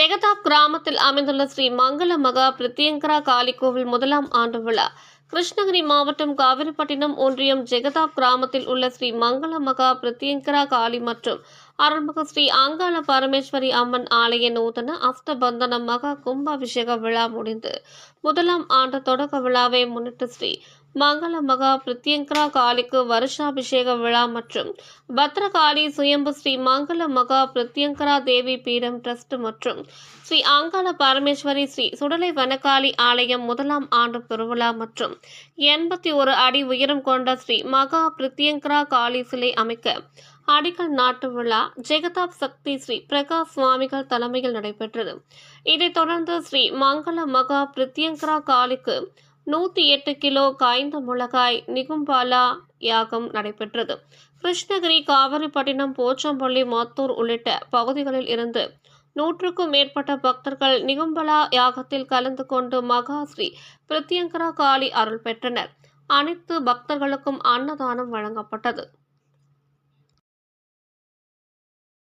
ஜெகதாப் கிராமத்தில் அமைந்துள்ள ஸ்ரீ மங்கள மகா பிரத்யங்கரா காளி கோவில் முதலாம் ஆண்டு விழா கிருஷ்ணகிரி மாவட்டம் காவிரிப்பட்டினம் ஒன்றியம் ஜெகதாப் கிராமத்தில் உள்ள ஸ்ரீ மங்கள மகா பிரத்யங்கரா காளி மற்றும் அருள்மிகு ஸ்ரீ அங்காள பரமேஸ்வரி அம்மன் ஆலய நூதன அஷ்டபந்தன மகா கும்பாபிஷேக விழா முடிந்து முதலாம் ஆண்டு தொடக்க விழாவை முன்னிட்டு ஸ்ரீ மங்கள மகா பிரத்யங்கரா காளிக்கு வருஷாபிஷேக விழா மற்றும் பத்ரகாளி சுயம்பு ஸ்ரீ மங்கள மகா பிரத்யங்கரா தேவி பீடம் டிரஸ்ட் மற்றும் ஸ்ரீ அங்காள பரமேஸ்வரி ஸ்ரீ சுடலை வனகாளி ஆலயம் முதலாம் ஆண்டு பெருவிழா மற்றும் 81 அடி உயரம் கொண்ட ஸ்ரீ மகா பிரத்யங்கரா காளி சிலை அமைக்க அடிக்கல் நாட்டு விழா ஜெகதாப் சக்தி ஸ்ரீ பிரகாஷ் சுவாமிகள் தலைமையில் நடைபெற்றது. இதைத் தொடர்ந்து ஸ்ரீ மங்கள மகா பிரத்யங்கரா காளிக்கு 108 கிலோ காய்ந்த மிளகாய் நிகும்பாலா யாகம் நடைபெற்றது. கிருஷ்ணகிரி, காவிரிப்பட்டினம், போச்சம்பள்ளி, மத்தூர் உள்ளிட்ட பகுதிகளில் இருந்து 100க்கும் மேற்பட்ட பக்தர்கள் நிகும்பலா யாகத்தில் கலந்து கொண்டு மகா ஸ்ரீ பிரத்யங்கரா காளி அருள் பெற்றனர். அனைத்து பக்தர்களுக்கும் அன்னதானம் வழங்கப்பட்டது.